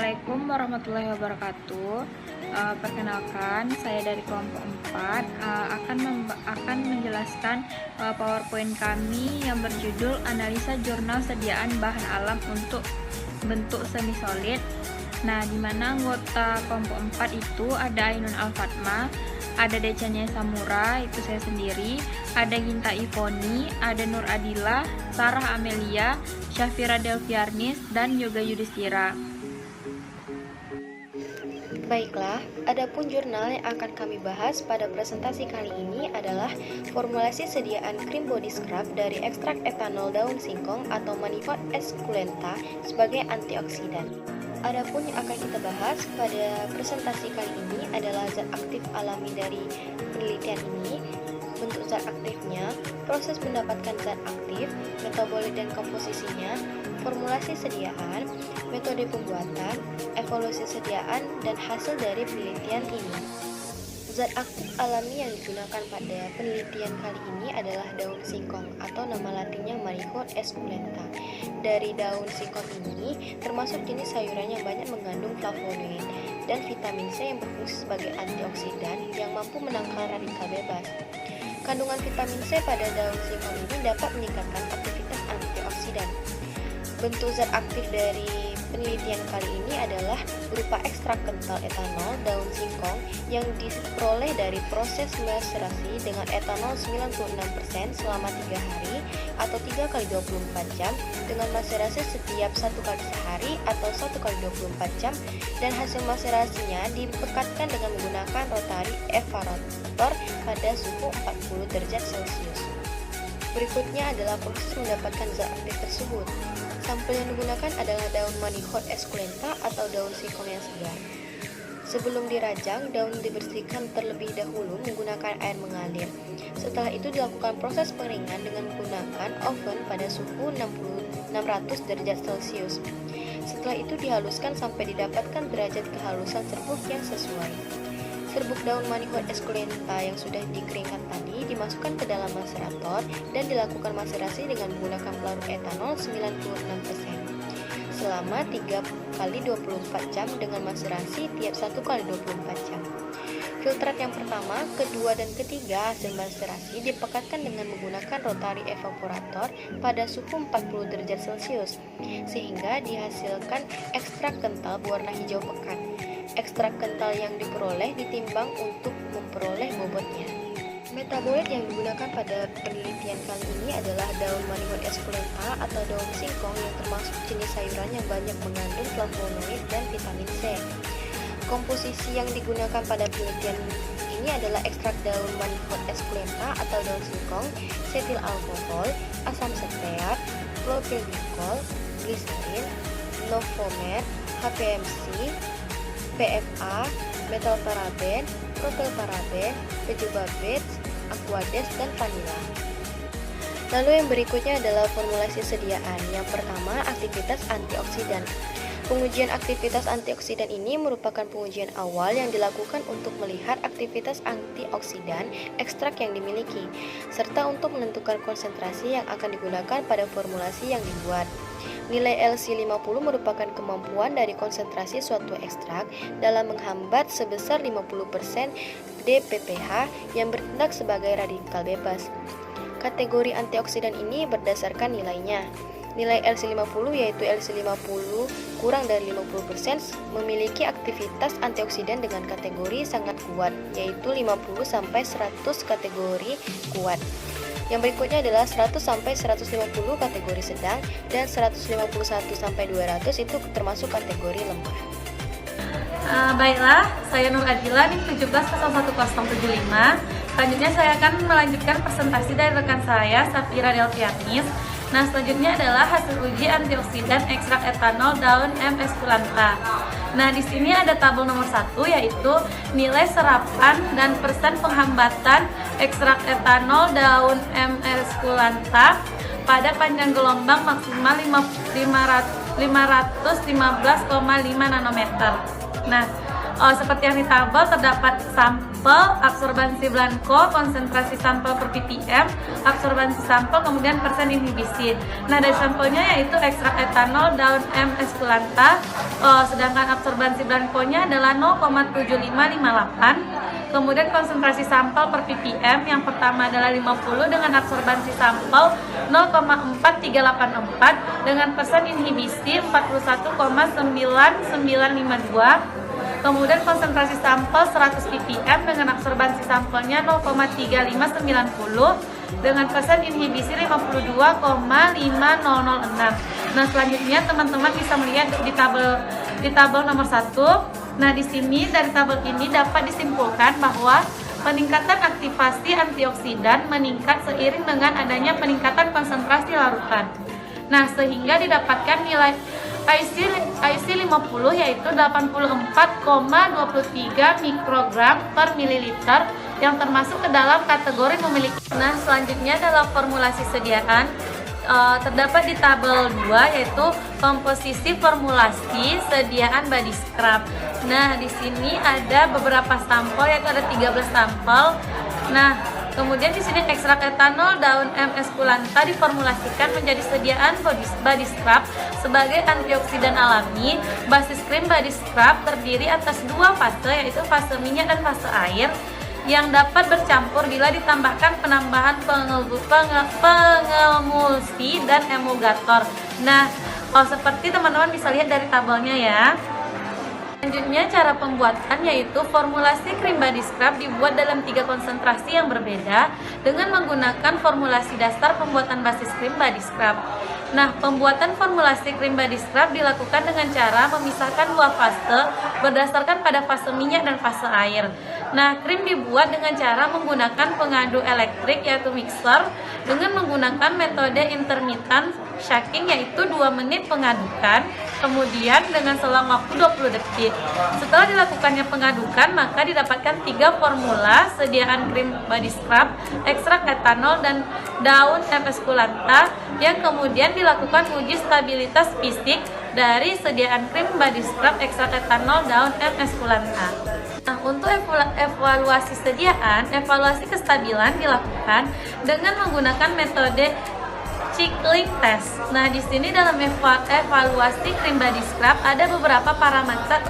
Assalamualaikum warahmatullahi wabarakatuh. Perkenalkan, saya dari kelompok 4 akan menjelaskan PowerPoint kami yang berjudul Analisa Jurnal Sediaan Bahan Alam untuk Bentuk Semi Solid. Nah, di mana anggota kelompok 4 itu ada Ainun Al-Fatma, ada Decanya Samura, itu saya sendiri, ada Ginta Ivoni, ada Nur Adila, Sarah Amelia, Syafira Delviarnis, dan Yoga Yudhistira. Baiklah, adapun jurnal yang akan kami bahas pada presentasi kali ini adalah formulasi sediaan krim body scrub dari ekstrak etanol daun singkong atau Manihot esculenta sebagai antioksidan. Adapun yang akan kita bahas pada presentasi kali ini adalah zat aktif alami dari penelitian ini, bentuk zat aktifnya, proses mendapatkan zat aktif, metabolit dan komposisinya, formulasi sediaan, metode pembuatan, evaluasi sediaan, dan hasil dari penelitian ini. Zat aktif alami yang digunakan pada penelitian kali ini adalah daun singkong atau nama latinnya Manihot esculenta. Dari daun singkong ini termasuk jenis sayuran yang banyak mengandung flavonoid dan vitamin C yang berfungsi sebagai antioksidan yang mampu menangkal radikal bebas. Kandungan vitamin C pada daun singkong ini dapat meningkatkan aktivitas antioksidan. Bentuk zat aktif dari penelitian kali ini adalah berupa ekstrak kental etanol daun singkong yang diperoleh dari proses maserasi dengan etanol 96% selama 3 hari atau 3 kali 24 jam dengan maserasi setiap 1 kali sehari atau 1 kali 24 jam, dan hasil maserasinya dipekatkan dengan menggunakan rotary evaporator pada suhu 40 derajat Celcius. Berikutnya adalah proses mendapatkan zat aktif tersebut. Sampel yang digunakan adalah daun Manihot esculenta atau daun singkong yang segar. Sebelum dirajang, daun dibersihkan terlebih dahulu menggunakan air mengalir. Setelah itu dilakukan proses pengeringan dengan menggunakan oven pada suhu 600 derajat Celcius. Setelah itu dihaluskan sampai didapatkan derajat kehalusan serbuk yang sesuai. Serbuk daun Manihot esculenta yang sudah dikeringkan tadi dimasukkan ke dalam maserator dan dilakukan maserasi dengan menggunakan pelarut etanol 96% selama 3 kali 24 jam dengan maserasi tiap 1 kali 24 jam. Filtrat yang pertama, kedua, dan ketiga hasil maserasi dipekatkan dengan menggunakan rotary evaporator pada suhu 40 derajat Celcius sehingga dihasilkan ekstrak kental berwarna hijau pekat. Ekstrak kental yang diperoleh ditimbang untuk memperoleh bobotnya. Metabolit yang digunakan pada penelitian kali ini adalah daun Manihot esculenta atau daun singkong yang termasuk jenis sayuran yang banyak mengandung flavonoid dan vitamin C. Komposisi yang digunakan pada penelitian ini adalah ekstrak daun Manihot esculenta atau daun singkong, setil alkohol, asam seteat, klopidogrel, gliserin, novomer, HPMC, PFA, metalparaben, propylparaben, pejubabet, aquades, dan vanila. Lalu yang berikutnya adalah formulasi sediaan. Yang pertama, aktivitas antioksidan. Pengujian aktivitas antioksidan ini merupakan pengujian awal yang dilakukan untuk melihat aktivitas antioksidan ekstrak yang dimiliki, serta untuk menentukan konsentrasi yang akan digunakan pada formulasi yang dibuat. Nilai LC50 merupakan kemampuan dari konsentrasi suatu ekstrak dalam menghambat sebesar 50% dppH yang bertindak sebagai radikal bebas. Kategori antioksidan ini berdasarkan nilainya. Nilai LC50 yaitu LC50 kurang dari 50% memiliki aktivitas antioksidan dengan kategori sangat kuat, yaitu 50-100 kategori kuat. Yang berikutnya adalah 100-150 kategori sedang, dan 151-200 itu termasuk kategori lemah. Baiklah, saya Nur Adila di 170175. Selanjutnya saya akan melanjutkan presentasi dari rekan saya, Syafira Delviarnis. Nah, selanjutnya adalah hasil uji antioksidan ekstrak etanol daun M. esculenta. Nah, di sini ada tabel nomor 1 yaitu nilai serapan dan persen penghambatan ekstrak etanol daun M. esculenta pada panjang gelombang maksimal 515,5 nanometer. Nah, seperti yang di tabel terdapat sampel, absorbansi blanko, konsentrasi sampel per ppm, absorbansi sampel, kemudian persen inhibisi. Nah, dari sampelnya yaitu ekstrak etanol daun M. esculenta, sedangkan absorbansi blankonya adalah 0,7558. Kemudian konsentrasi sampel per ppm yang pertama adalah 50 dengan absorbansi sampel 0,4384 dengan persen inhibisi 41,9952. Kemudian konsentrasi sampel 100 ppm dengan absorbansi sampelnya 0,35990 dengan persen inhibisi 52,5006. Nah, selanjutnya teman-teman bisa melihat di tabel nomor 1. Nah, di sini dari tabel ini dapat disimpulkan bahwa peningkatan aktivasi antioksidan meningkat seiring dengan adanya peningkatan konsentrasi larutan. Nah, sehingga didapatkan nilai IC50 yaitu 84,23 mikrogram per mililiter yang termasuk ke dalam kategori memiliki. Nah, selanjutnya adalah formulasi sediaan. Terdapat di tabel 2 yaitu komposisi formulasi sediaan body scrub. Nah, di sini ada beberapa sampel yaitu ada 13 sampel. Nah, kemudian di sini ekstrak etanol daun M. esculenta diformulasikan menjadi sediaan body scrub sebagai antioksidan alami. Basis krim body scrub terdiri atas dua fase yaitu fase minyak dan fase air yang dapat bercampur bila ditambahkan penambahan pengemulsi dan emulgator. Nah, seperti teman-teman bisa lihat dari tabelnya ya. Selanjutnya cara pembuatan yaitu formulasi krim body scrub dibuat dalam 3 konsentrasi yang berbeda dengan menggunakan formulasi dasar pembuatan basis krim body scrub. Nah, pembuatan formulasi krim body scrub dilakukan dengan cara memisahkan dua fase berdasarkan pada fase minyak dan fase air. Nah, krim dibuat dengan cara menggunakan pengadu elektrik yaitu mixer dengan menggunakan metode intermittent shaking yaitu 2 menit pengadukan, kemudian dengan selang waktu 20 detik. Setelah dilakukannya pengadukan, maka didapatkan 3 formula sediaan krim body scrub, ekstrak etanol dan daun M. esculenta yang kemudian dilakukan uji stabilitas fisik dari sediaan krim body scrub, ekstrak etanol, daun M. esculenta. Nah, untuk evaluasi sediaan, evaluasi kestabilan dilakukan dengan menggunakan metode Chikling test. Nah, di sini dalam evaluasi krim body scrub ada beberapa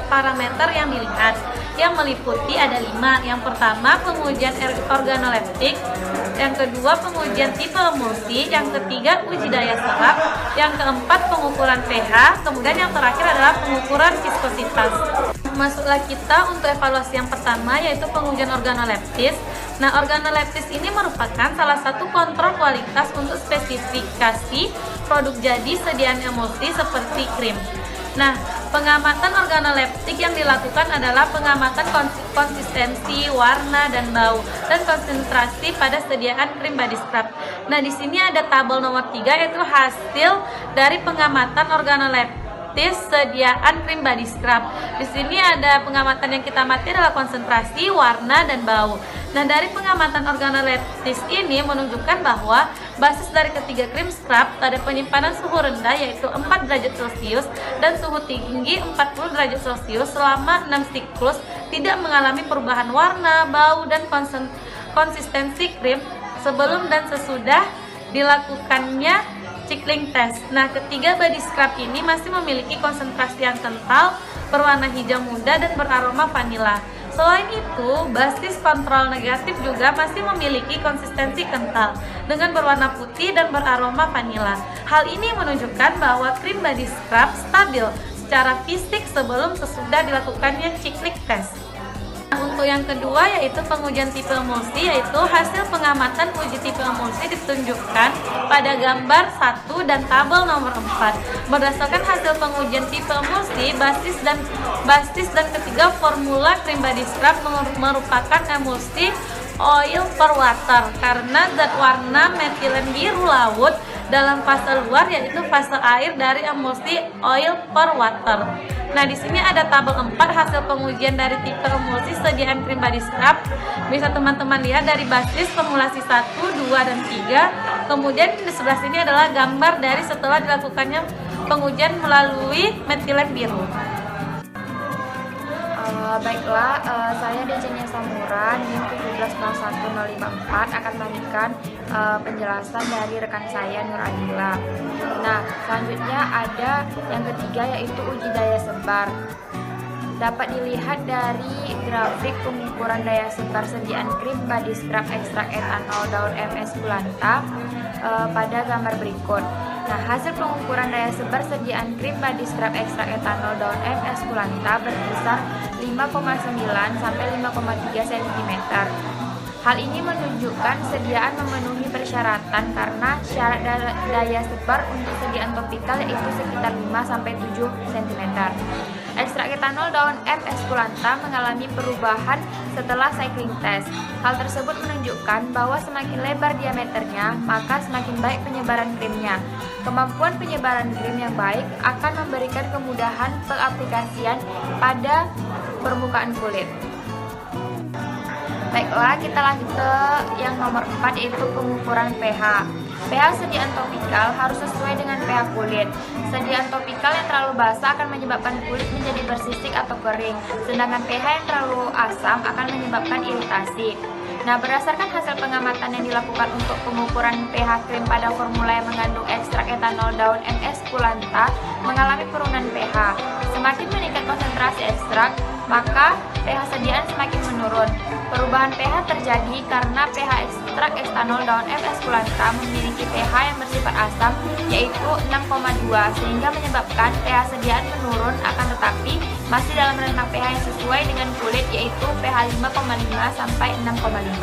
parameter yang dilihat, yang meliputi ada 5. Yang pertama, pengujian organoleptik, yang kedua pengujian tipe emulsi, yang ketiga uji daya serap, yang keempat pengukuran pH, kemudian yang terakhir adalah pengukuran viskositas. Masuklah kita untuk evaluasi yang pertama yaitu pengujian organoleptis. Nah, organoleptis ini merupakan salah satu kontrol kualitas untuk spesifikasi produk jadi sediaan emulsi seperti krim. Nah, pengamatan organoleptik yang dilakukan adalah pengamatan konsistensi, warna, dan bau, dan konsentrasi pada sediaan krim body scrub. Nah, di sini ada tabel nomor 3 yaitu hasil dari pengamatan organoleptis sediaan krim body scrub. Di sini ada pengamatan yang kita amati adalah konsentrasi, warna, dan bau. Nah, dari pengamatan organoleptis ini menunjukkan bahwa basis dari ketiga krim scrub pada penyimpanan suhu rendah yaitu 4 derajat Celcius dan suhu tinggi 40 derajat Celcius selama 6 siklus tidak mengalami perubahan warna, bau, dan konsistensi krim sebelum dan sesudah dilakukannya Chikling test. Nah, ketiga body scrub ini masih memiliki konsentrasi yang kental, berwarna hijau muda, dan beraroma vanila. Selain itu, basis kontrol negatif juga masih memiliki konsistensi kental dengan berwarna putih dan beraroma vanila. Hal ini menunjukkan bahwa krim body scrub stabil secara fisik sebelum sesudah dilakukannya Chikling test. Untuk yang kedua yaitu pengujian tipe emulsi, yaitu hasil pengamatan uji tipe emulsi ditunjukkan pada gambar 1 dan tabel nomor 4. Berdasarkan hasil pengujian tipe emulsi, basis dan ketiga formula krim body scrub merupakan emulsi oil per water karena zat warna metilen biru laut dalam fase luar yaitu fase air dari emulsi oil per water. Nah, di sini ada tabel 4 hasil pengujian dari tipe emulsi sediaan krim body scrub. Bisa teman-teman lihat dari basis formulasi 1, 2, dan 3. Kemudian di sebelah sini adalah gambar dari setelah dilakukannya pengujian melalui metilen biru. Baiklah, saya Dejanya Samuran, NIM 170154 akan melanjutkan penjelasan dari rekan saya Nur Adila. Nah, selanjutnya ada yang ketiga yaitu uji daya sebar. Dapat dilihat dari grafik pengukuran daya sebar sediaan krim body scrub ekstrak etanol daun MS Kulanta pada gambar berikut. Nah, hasil pengukuran daya sebar sediaan krim body scrub ekstrak etanol daun MS Kulanta berkisar 5,9 sampai 5,3 cm. Hal ini menunjukkan sediaan memenuhi persyaratan karena syarat daya sebar untuk sediaan topikal yaitu sekitar 5 sampai 7 cm. Ekstrak etanol daun MS Kulanta mengalami perubahan setelah cycling test. Hal tersebut menunjukkan bahwa semakin lebar diameternya, maka semakin baik penyebaran krimnya. Kemampuan penyebaran krim yang baik akan memberikan kemudahan pengaplikasian pada permukaan kulit. Baiklah, kita lanjut ke yang nomor 4 yaitu pengukuran pH. pH sediaan topikal harus sesuai dengan pH kulit. Sediaan topikal yang terlalu basah akan menyebabkan kulit menjadi bersisik atau kering, sedangkan pH yang terlalu asam akan menyebabkan iritasi. Nah, berdasarkan hasil pengamatan yang dilakukan untuk pengukuran pH krim pada formula yang mengandung ekstrak etanol daun MS Kulanta mengalami penurunan pH. Semakin meningkat konsentrasi ekstrak, maka pH sediaan semakin menurun. Perubahan pH terjadi karena pH ekstrak etanol daun MS Kulanta memiliki pH yang bersifat asam yaitu 6,2 sehingga menyebabkan pH sediaan menurun, akan tetapi masih dalam rentang pH yang sesuai dengan kulit yaitu pH 5,5 sampai 6,5.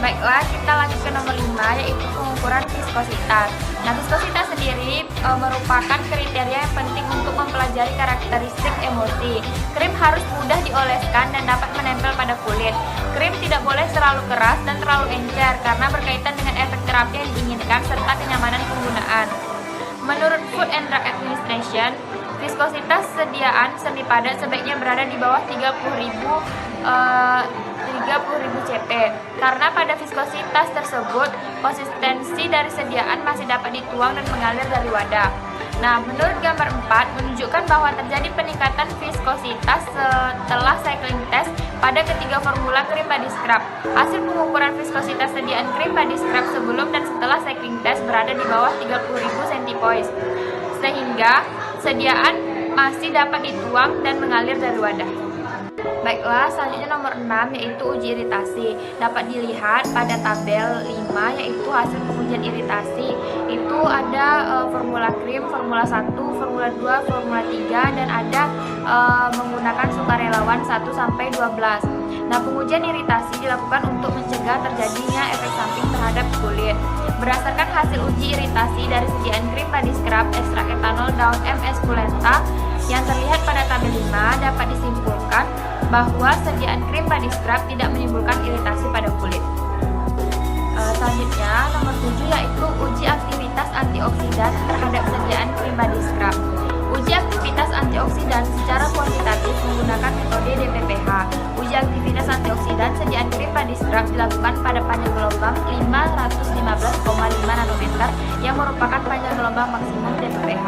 Baiklah, kita lanjut ke nomor 5 yaitu pengukuran viskositas. Nah, viskositas sendiri merupakan kriteria yang penting untuk mempelajari karakteristik emulsi. Krim harus mudah dioleskan dan dapat menempel pada kulit. Krim tidak boleh terlalu keras dan terlalu encer karena berkaitan dengan efek terapi yang diinginkan serta kenyamanan penggunaan. Menurut Food and Drug Administration, viskositas sediaan semi padat sebaiknya berada di bawah 30.000 cp karena pada viskositas tersebut konsistensi dari sediaan masih dapat dituang dan mengalir dari wadah. Nah, menurut gambar 4 menunjukkan bahwa terjadi peningkatan viskositas setelah cycling test pada ketiga formula krim body scrub. Hasil pengukuran viskositas sediaan krim body scrub sebelum dan setelah cycling test berada di bawah 30.000 centipoise sehingga sediaan masih dapat dituang dan mengalir dari wadah. Baiklah, selanjutnya nomor 6 yaitu uji iritasi. Dapat dilihat pada tabel 5 yaitu hasil pengujian iritasi. Itu ada formula krim, formula 1, formula 2, formula 3 dan ada menggunakan sukarelawan 1 sampai 12. Nah, pengujian iritasi dilakukan untuk mencegah terjadinya efek samping terhadap kulit. Berdasarkan hasil uji iritasi dari sediaan krim body scrub ekstrak etanol daun MS Kulanta yang terlihat pada tabel 5, dapat disimpulkan bahwa sediaan krim body scrub tidak menimbulkan iritasi pada kulit. Selanjutnya, nomor 7 yaitu uji aktivitas antioksidan terhadap sediaan krim body scrub. Uji aktivitas antioksidan secara kuantitatif menggunakan metode DPPH. Uji aktivitas antioksidan sediaan krim body scrub dilakukan pada panjang gelombang 515,5 nanometer yang merupakan panjang gelombang maksimum DPPH.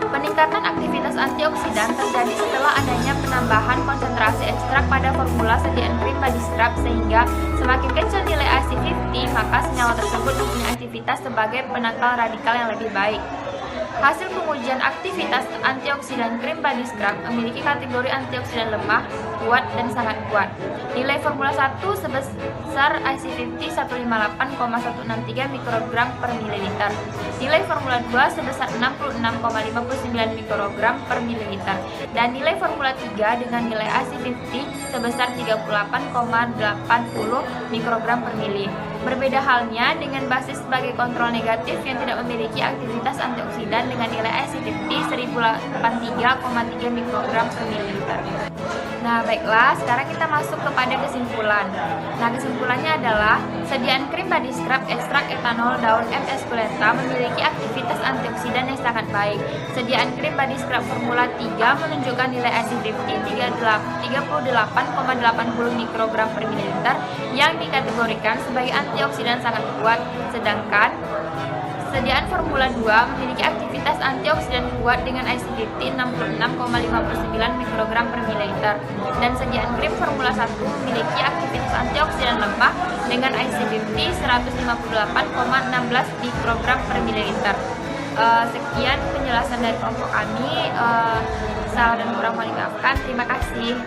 Peningkatan aktivitas antioksidan terjadi setelah adanya penambahan konsentrasi ekstrak pada formula sediaan krim body scrub sehingga semakin kecil nilai IC50 maka senyawa tersebut mempunyai aktivitas sebagai penangkal radikal yang lebih baik. Hasil pengujian aktivitas antioksidan krim body scrub memiliki kategori antioksidan lemah, kuat, dan sangat kuat. Nilai formula 1 sebesar IC50 158,163 mikrogram per mililiter. Nilai formula 2 sebesar 66,59 mikrogram per mililiter. Dan nilai formula 3 dengan nilai IC50 sebesar 38,80 mikrogram per mili. Berbeda halnya dengan basis sebagai kontrol negatif yang tidak memiliki aktivitas antioksidan dengan nilai IC50 1083,3 mikrogram per mililiter. Nah, baiklah, sekarang kita masuk kepada kesimpulan. Nah, kesimpulannya adalah sediaan krim body scrub ekstrak etanol daun MS Kulanta memiliki aktivitas antioksidan yang sangat baik. Sediaan krim body scrub formula 3 menunjukkan nilai IC50 38,80 mikrogram per mililiter yang dikategorikan sebagai antioksidan sangat kuat, sedangkan Sediaan Formula 2 memiliki aktivitas antioksidan kuat dengan IC50 66,59 mikrogram per mililiter, dan sediaan krim Formula 1 memiliki aktivitas antioksidan lemah dengan IC50 158,16 mikrogram per mililiter. Sekian penjelasan dari kelompok kami. Salah dan kurang mohon dimaafkan. Terima kasih.